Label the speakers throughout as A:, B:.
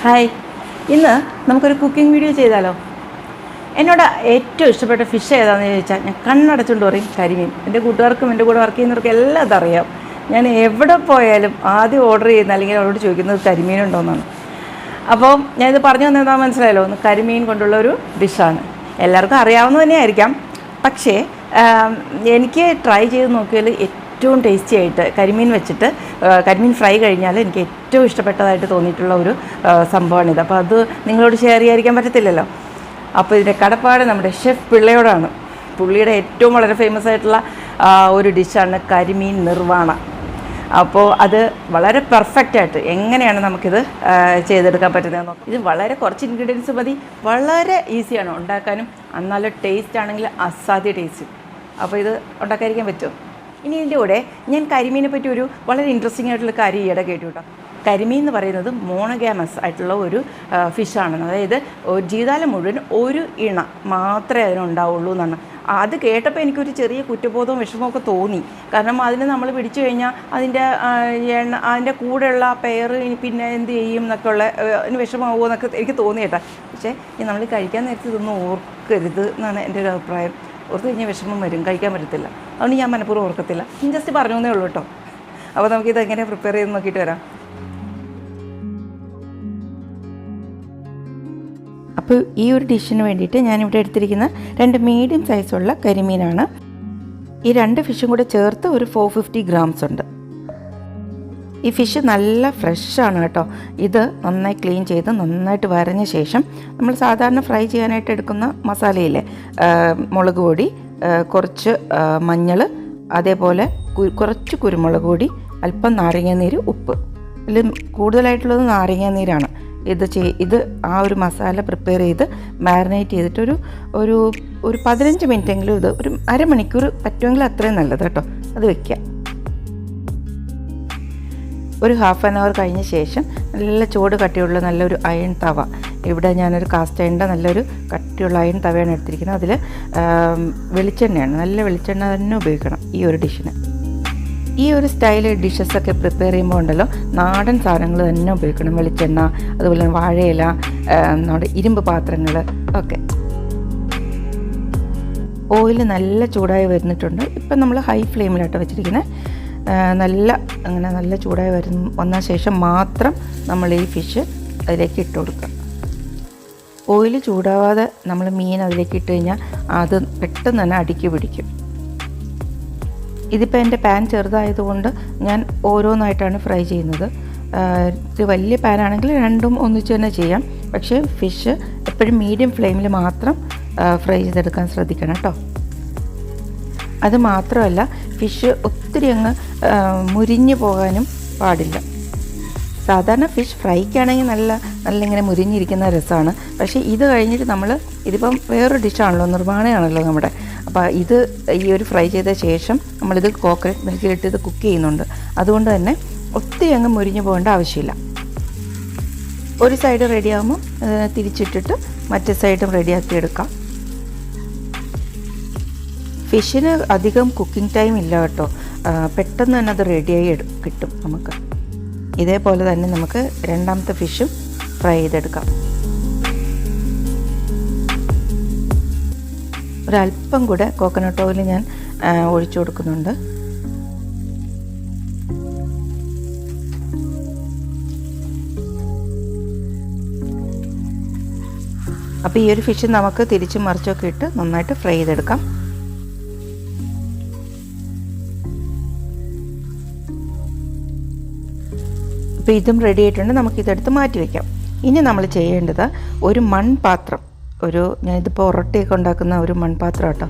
A: Hi, ഇന്ന് നമുക്കൊരു cooking video ചെയ്താലോ? എന്നോട് ഏറ്റവും ഇഷ്ടപ്പെട്ട ഫിഷ് ഏതാണെന്ന് ചോദിച്ചാൽ ഞാൻ കണ്ണടച്ചുകൊണ്ട് പറയും കരിമീൻ. എൻ്റെ കൂട്ടുകാർക്കും എൻ്റെ കൂടെ വർക്ക് ചെയ്യുന്നവർക്കും എല്ലാം അതറിയാം. ഞാൻ എവിടെ പോയാലും ആദ്യം ഓർഡർ ചെയ്യുന്ന അല്ലെങ്കിൽ അവരോട് ചോദിക്കുന്നത് കരിമീനുണ്ടോയെന്നാണ്. അപ്പോൾ ഞാനിത് പറഞ്ഞു തന്നെന്താ മനസ്സിലായല്ലോ, ഒന്ന് കരിമീൻ കൊണ്ടുള്ള ഒരു ഡിഷാണ്. എല്ലാവർക്കും അറിയാവുന്നത് തന്നെയായിരിക്കാം. പക്ഷേ എനിക്ക് ട്രൈ ചെയ്ത് നോക്കിയാൽ ഏറ്റവും ടേസ്റ്റി ആയിട്ട് കരിമീൻ വെച്ചിട്ട് കരിമീൻ ഫ്രൈ കഴിഞ്ഞാൽ എനിക്ക് ഏറ്റവും ഇഷ്ടപ്പെട്ടതായിട്ട് തോന്നിയിട്ടുള്ള ഒരു സംഭവമാണിത്. അപ്പോൾ അത് നിങ്ങളോട് ഷെയർ ചെയ്യാതിരിക്കാൻ പറ്റത്തില്ലല്ലോ. അപ്പോൾ ഇതിൻ്റെ കടപ്പാട് നമ്മുടെ ഷെഫ് പിള്ളയോടാണ്. പുള്ളിയുടെ ഏറ്റവും വളരെ ഫേമസ് ആയിട്ടുള്ള ഒരു ഡിഷാണ് കരിമീൻ നിർവാണ. അപ്പോൾ അത് വളരെ പെർഫെക്റ്റായിട്ട് എങ്ങനെയാണ് നമുക്കിത് ചെയ്തെടുക്കാൻ പറ്റുന്നത് നോക്കാം. ഇത് വളരെ കുറച്ച് ഇൻഗ്രീഡിയൻസ് മതി, വളരെ ഈസിയാണ് ഉണ്ടാക്കാനും. നല്ല ടേസ്റ്റ് ആണെങ്കിൽ അസാധ്യ ടേസ്റ്റ്. അപ്പോൾ ഇത് ഉണ്ടാക്കാതിരിക്കാൻ പറ്റുമോ? ഇനി ഇതിൻ്റെ കൂടെ ഞാൻ കരിമീനെ പറ്റി ഒരു വളരെ ഇൻട്രസ്റ്റിംഗ് ആയിട്ടുള്ള കാര്യം ഈയിടെ കേട്ടു കേട്ടോ. കരിമീൻ എന്ന് പറയുന്നത് മോണോഗാമസ് ആയിട്ടുള്ള ഒരു ഫിഷാണ്. അതായത് ജീവിതകാലം മുഴുവൻ ഒരു ഇണ മാത്രമേ അതിനുണ്ടാവുള്ളൂ എന്നാണ്. അത് കേട്ടപ്പോൾ എനിക്കൊരു ചെറിയ കുറ്റബോധവും വിഷമമൊക്കെ തോന്നി. കാരണം അതിന് നമ്മൾ പിടിച്ചു കഴിഞ്ഞാൽ അതിൻ്റെ കൂടെയുള്ള പെയർ പിന്നെ എന്ത് ചെയ്യും എന്നൊക്കെ ഉള്ള വിഷമമാകുമോ എന്നൊക്കെ എനിക്ക് തോന്നി കേട്ടോ. പക്ഷേ നമ്മൾ കഴിക്കാൻ നേരത്തെ ഇതൊന്നും ഓർക്കരുത് എന്നാണ് എൻ്റെ ഒരു അഭിപ്രായം. ഓർത്ത് കഴിഞ്ഞാൽ വിഷമം വരും, കഴിക്കാൻ പറ്റത്തില്ല. അതുകൊണ്ട് ഞാൻ മനഃപൂർവ്വം ഓർക്കത്തില്ല. ഞാൻ ജസ്റ്റ് പറഞ്ഞു എന്നേ ഉള്ളൂ കേട്ടോ. അപ്പോൾ നമുക്കിത് എങ്ങനെ പ്രിപ്പയർ ചെയ്ത് നോക്കിയിട്ട് വരാം. അപ്പോൾ ഈ ഒരു ഡിഷിന് വേണ്ടിയിട്ട് ഞാനിവിടെ എടുത്തിരിക്കുന്ന 2 മീഡിയം സൈസുള്ള കരിമീനാണ്. ഈ 2 ഫിഷും കൂടെ ചേർത്ത് ഒരു 450 ഗ്രാംസ് ഉണ്ട്. ഈ ഫിഷ് നല്ല ഫ്രഷാണ് കേട്ടോ. ഇത് നന്നായി ക്ലീൻ ചെയ്ത് നന്നായിട്ട് വരഞ്ഞ ശേഷം നമ്മൾ സാധാരണ ഫ്രൈ ചെയ്യാനായിട്ട് എടുക്കുന്ന മസാലയില്ലേ, മുളക് പൊടി, കുറച്ച് മഞ്ഞൾ, അതേപോലെ കുറച്ച് കുരുമുളക് പൊടി, അല്പം നാരങ്ങാനീര്, ഉപ്പ്. ഇതിൽ കൂടുതലായിട്ടുള്ളത് നാരങ്ങാനീരാണ്. ഇത് ആ ഒരു മസാല പ്രിപ്പയർ ചെയ്ത് മാരിനേറ്റ് ചെയ്തിട്ട് ഒരു 15 മിനിറ്റെങ്കിലും, ഇത് ഒരു അരമണിക്കൂർ പറ്റുമെങ്കിൽ അത്രയും നല്ലത് കേട്ടോ. അത് വയ്ക്കുക. ഒരു ഹാഫ് ആൻ അവർ കഴിഞ്ഞ ശേഷം നല്ല ചൂട് കട്ടിയുള്ള നല്ലൊരു അയൺ തവ, ഇവിടെ ഞാനൊരു കാസ്റ്റ് അയണിൻ്റെ നല്ലൊരു കട്ടിയുള്ള അയൺ തവയാണ് എടുത്തിരിക്കുന്നത്. അതിൽ വെളിച്ചെണ്ണയാണ്, നല്ല വെളിച്ചെണ്ണ തന്നെ ഉപയോഗിക്കണം ഈ ഒരു ഡിഷിന്. ഈ ഒരു സ്റ്റൈൽ ഡിഷസൊക്കെ പ്രിപ്പയർ ചെയ്യുമ്പോൾ ഉണ്ടല്ലോ, നാടൻ സാധനങ്ങൾ തന്നെ ഉപയോഗിക്കണം. വെളിച്ചെണ്ണ, അതുപോലെ വാഴയില, നമ്മുടെ ഇരുമ്പ് പാത്രങ്ങൾ ഒക്കെ. ഓയിൽ നല്ല ചൂടായി വരുന്നിട്ടുണ്ട്. ഇപ്പം നമ്മൾ ഹൈ ഫ്ലെയിമിലായിട്ട് വെച്ചിരിക്കുന്നത്. നല്ല ചൂടായി വന്ന ശേഷം മാത്രം നമ്മൾ ഈ ഫിഷ് അതിലേക്ക് ഇട്ട് കൊടുക്കുക. ഓയിൽ ചൂടാവാതെ നമ്മൾ മീൻ അതിലേക്ക് ഇട്ട് കഴിഞ്ഞാൽ അത് പെട്ടെന്ന് തന്നെ അടുക്കി പിടിക്കും. ഇതിപ്പോൾ എൻ്റെ പാൻ ചെറുതായതുകൊണ്ട് ഞാൻ ഓരോന്നായിട്ടാണ് ഫ്രൈ ചെയ്യുന്നത്. ഇത് വലിയ പാനാണെങ്കിൽ രണ്ടും ഒന്നിച്ച് തന്നെ ചെയ്യാം. പക്ഷേ ഫിഷ് എപ്പോഴും മീഡിയം ഫ്ലെയിമിൽ മാത്രം ഫ്രൈ ചെയ്തെടുക്കാൻ ശ്രദ്ധിക്കണം കേട്ടോ. അത് മാത്രമല്ല, ഫിഷ് ഒത്തിരി അങ്ങ് മുരിഞ്ഞു പോകാനും പാടില്ല. സാധാരണ ഫിഷ് ഫ്രൈക്കാണെങ്കിൽ നല്ല ഇങ്ങനെ മുരിഞ്ഞിരിക്കുന്ന രസമാണ്. പക്ഷേ ഇത് കഴിഞ്ഞിട്ട് ഇതിപ്പം വേറൊരു ഡിഷാണല്ലോ, നിർവ്വാണയാണല്ലോ നമ്മുടെ. അപ്പോൾ ഈ ഒരു ഫ്രൈ ചെയ്ത ശേഷം നമ്മളിത് കോക്കനട്ട് മിൽക്കിലിട്ട് ഇത് കുക്ക് ചെയ്യുന്നുണ്ട്. അതുകൊണ്ട് തന്നെ ഒത്തിരി അങ്ങ് മുരിഞ്ഞു പോകേണ്ട ആവശ്യമില്ല. ഒരു സൈഡ് റെഡിയാകുമ്പോൾ തിരിച്ചിട്ടിട്ട് മറ്റേ സൈഡും റെഡിയാക്കി എടുക്കാം. ഫിഷിന് അധികം കുക്കിംഗ് ടൈം ഇല്ല കേട്ടോ. പെട്ടെന്ന് തന്നെ അത് റെഡിയായി കിട്ടും നമുക്ക്. ഇതേപോലെ തന്നെ നമുക്ക് രണ്ടാമത്തെ ഫിഷും ഫ്രൈ ചെയ്തെടുക്കാം. ഒരല്പം കൂടെ കോക്കനട്ട് ഓയിൽ ഞാൻ ഒഴിച്ചു കൊടുക്കുന്നുണ്ട്. അപ്പോൾ ഈ ഒരു ഫിഷ് നമുക്ക് തിരിച്ചും മറിച്ചൊക്കെ ഇട്ട് നന്നായിട്ട് ഫ്രൈ ചെയ്തെടുക്കാം. അപ്പോൾ ഇതും റെഡി ആയിട്ടുണ്ട്. നമുക്കിതെടുത്ത് മാറ്റി വയ്ക്കാം. ഇനി നമ്മൾ ചെയ്യേണ്ടത് ഒരു മൺപാത്രം, ഞാനിതിപ്പോൾ ഒറട്ടിയൊക്കെ ഉണ്ടാക്കുന്ന ഒരു മൺപാത്രം കേട്ടോ,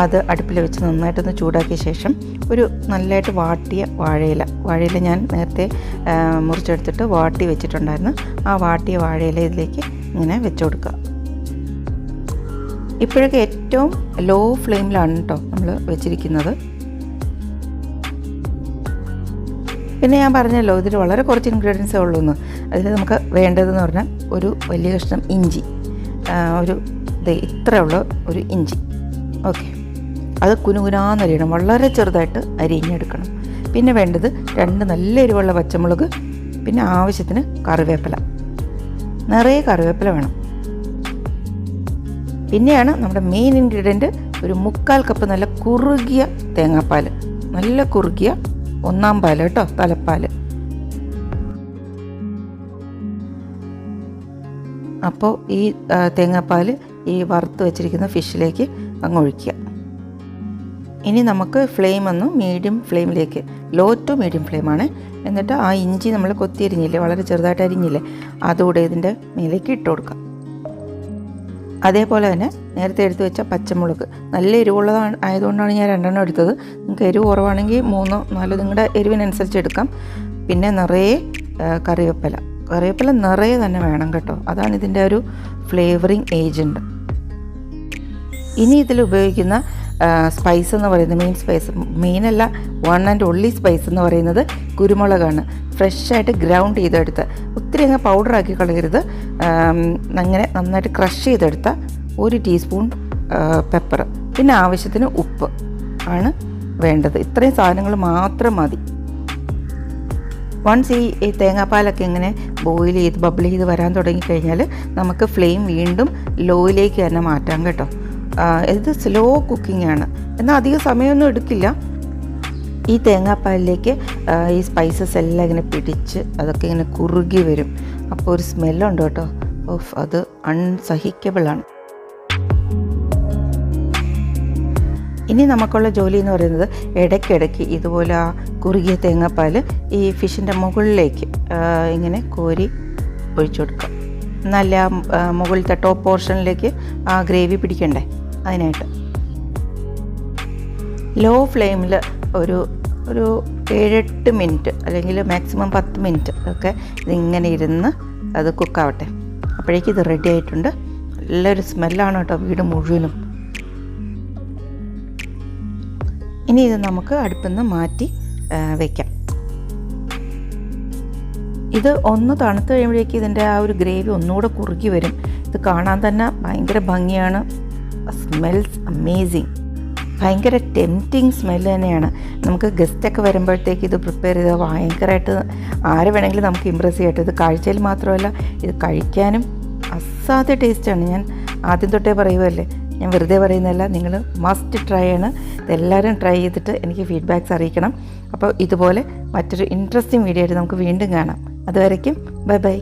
A: അത് അടുപ്പിൽ വെച്ച് നന്നായിട്ടൊന്ന് ചൂടാക്കിയ ശേഷം ഒരു നല്ലതായിട്ട് വാട്ടിയ വാഴയില ഞാൻ നേരത്തെ മുറിച്ചെടുത്തിട്ട് വാട്ടി വെച്ചിട്ടുണ്ടായിരുന്നു. ആ വാട്ടിയ വാഴയില ഇതിലേക്ക് ഇങ്ങനെ വെച്ച് കൊടുക്കുക. ഇപ്പോഴൊക്കെ ഏറ്റവും ലോ ഫ്ലെയിമിലാണ് കേട്ടോ നമ്മൾ വെച്ചിരിക്കുന്നത്. പിന്നെ ഞാൻ പറഞ്ഞല്ലോ, ഇതിൽ വളരെ കുറച്ച് ഇൻഗ്രീഡിയൻസേ ഉള്ളൂ എന്ന്. അതിൽ നമുക്ക് വേണ്ടതെന്ന് പറഞ്ഞാൽ ഒരു വലിയ കഷ്ണം ഇഞ്ചി, ഇത്രയുള്ള ഒരു ഇഞ്ചി. ഓക്കെ, അത് കുനുകുനാന്നരിയണം, വളരെ ചെറുതായിട്ട് അരിഞ്ഞെടുക്കണം. പിന്നെ വേണ്ടത് 2 നല്ല എരിവുള്ള പച്ചമുളക്, പിന്നെ ആവശ്യത്തിന് കറിവേപ്പില. നിറയെ കറിവേപ്പില വേണം. പിന്നെയാണ് നമ്മുടെ മെയിൻ ഇൻഗ്രീഡിയൻറ്റ് ഒരു 3/4 കപ്പ് നല്ല കുറുകിയ തേങ്ങാപ്പാൽ, നല്ല കുറുകിയ 1-ാം പാൽ കേട്ടോ, തലപ്പാൽ. അപ്പോൾ ഈ തേങ്ങാപ്പാൽ ഈ വറുത്ത് വെച്ചിരിക്കുന്ന ഫിഷിലേക്ക് അങ്ങ് ഒഴിക്കുക. ഇനി നമുക്ക് ഫ്ലെയിം ഒന്ന് മീഡിയം ഫ്ലെയിമിലേക്ക്, ലോ ടു മീഡിയം ഫ്ലെയിമാണ്. എന്നിട്ട് ആ ഇഞ്ചി നമ്മൾ കൊത്തി അരിഞ്ഞില്ലേ, വളരെ ചെറുതായിട്ട് അരിഞ്ഞില്ലേ, അതുകൂടെ ഇതിൻ്റെ മേലേക്ക് ഇട്ട് കൊടുക്കാം. അതേപോലെ തന്നെ നേരത്തെ എടുത്ത് വെച്ച പച്ചമുളക്, നല്ല എരിവുള്ളതാണ് ആയതുകൊണ്ടാണ് ഞാൻ 2 എടുത്തത്. നിങ്ങൾക്ക് എരിവ് കുറവാണെങ്കിൽ 3-4 നിങ്ങളുടെ എരിവിനനുസരിച്ച് എടുക്കാം. പിന്നെ നിറയെ കറിവേപ്പില നിറയെ തന്നെ വേണം കേട്ടോ, അതാണ് ഇതിൻ്റെ ഒരു ഫ്ലേവറിങ് ഏജൻറ്റ്. ഇനി ഇതിൽ ഉപയോഗിക്കുന്ന സ്പൈസ് എന്ന് പറയുന്നത്, മെയിനല്ല, 1 ആൻഡ് ഓൺലി സ്പൈസ് എന്ന് പറയുന്നത് കുരുമുളകാണ്. ഫ്രഷായിട്ട് ഗ്രൗണ്ട് ചെയ്തെടുത്ത്, ഒത്തിരി അങ്ങ് പൗഡറാക്കി കളയരുത്, അങ്ങനെ നന്നായിട്ട് ക്രഷ് ചെയ്തെടുത്ത 1 ടീസ്പൂൺ പെപ്പർ, പിന്നെ ആവശ്യത്തിന് ഉപ്പ് ആണ് വേണ്ടത്. ഇത്രയും സാധനങ്ങൾ മാത്രം മതി. വൺസ് ഈ തേങ്ങാപ്പാലൊക്കെ ഇങ്ങനെ ബബിൾ ചെയ്ത് വരാൻ തുടങ്ങിക്കഴിഞ്ഞാൽ നമുക്ക് ഫ്ലെയിം വീണ്ടും ലോയിലേക്ക് തന്നെ മാറ്റാം കേട്ടോ. ഇത് സ്ലോ കുക്കിംഗ് ആണ്, എന്നാൽ അധികം സമയമൊന്നും എടുക്കില്ല. ഈ തേങ്ങാപ്പാലിലേക്ക് ഈ സ്പൈസസ് എല്ലാം ഇങ്ങനെ പിടിച്ച് അതൊക്കെ ഇങ്ങനെ കുറുകി വരും. അപ്പോൾ ഒരു സ്മെല്ലുണ്ട് കേട്ടോ, അത് അൺസഹിക്കബിളാണ്. ഇനി നമുക്കുള്ള ജോലി എന്ന് പറയുന്നത് ഇടയ്ക്കിടയ്ക്ക് ഇതുപോലെ ആ കുറുകിയ തേങ്ങാപ്പാൽ ഈ ഫിഷിൻ്റെ മുകളിലേക്ക് ഇങ്ങനെ കോരി ഒഴിച്ചു കൊടുക്കുക. നല്ല മുകളിലത്തെ ടോപ്പ് പോർഷനിലേക്ക് ആ ഗ്രേവി പിടിക്കണ്ടേ, അതിനായിട്ട് ലോ ഫ്ലെയിമിൽ ഒരു 7-8 മിനിറ്റ് അല്ലെങ്കിൽ മാക്സിമം 10 മിനിറ്റ് ഒക്കെ ഇതിങ്ങനെ ഇരുന്ന് അത് കുക്കാവട്ടെ. അപ്പോഴേക്കും ഇത് റെഡി ആയിട്ടുണ്ട്. നല്ലൊരു സ്മെല്ലാണ് കേട്ടോ വീട് മുഴുവനും. ഇനി ഇത് നമുക്ക് അടുപ്പിൽ നിന്ന് മാറ്റി വയ്ക്കാം. ഇത് ഒന്ന് തണുത്ത് കഴിയുമ്പോഴേക്കും ഇതിൻ്റെ ആ ഒരു ഗ്രേവി ഒന്നുകൂടെ കുറുകി വരും. ഇത് കാണാൻ തന്നെ ഭയങ്കര ഭംഗിയാണ്. സ്മെൽസ് അമേസിങ്, ഭയങ്കര ടെംപ്റ്റിങ് സ്മെല്ല് തന്നെയാണ്. നമുക്ക് ഗസ്റ്റൊക്കെ വരുമ്പോഴത്തേക്ക് ഇത് പ്രിപ്പയർ ചെയ്ത് ഭയങ്കരമായിട്ട് ആര് വേണമെങ്കിലും നമുക്ക് ഇമ്പ്രസ് ചെയ്യട്ടെ. ഇത് കാഴ്ചയിൽ മാത്രമല്ല, ഇത് കഴിക്കാനും അസാധ്യ ടേസ്റ്റാണ്. ഞാൻ ആദ്യം തൊട്ടേ പറയുമല്ലേ, ഞാൻ വെറുതെ പറയുന്നതല്ല, നിങ്ങൾ മസ്റ്റ് ട്രൈ ആണ്. ഇതെല്ലാവരും ട്രൈ ചെയ്തിട്ട് എനിക്ക് ഫീഡ്ബാക്ക്സ് അറിയിക്കണം. അപ്പോൾ ഇതുപോലെ മറ്റൊരു ഇൻട്രസ്റ്റിംഗ് വീഡിയോ ആയിട്ട് നമുക്ക് വീണ്ടും കാണാം. അതുവരയ്ക്കും ബൈ ബൈ.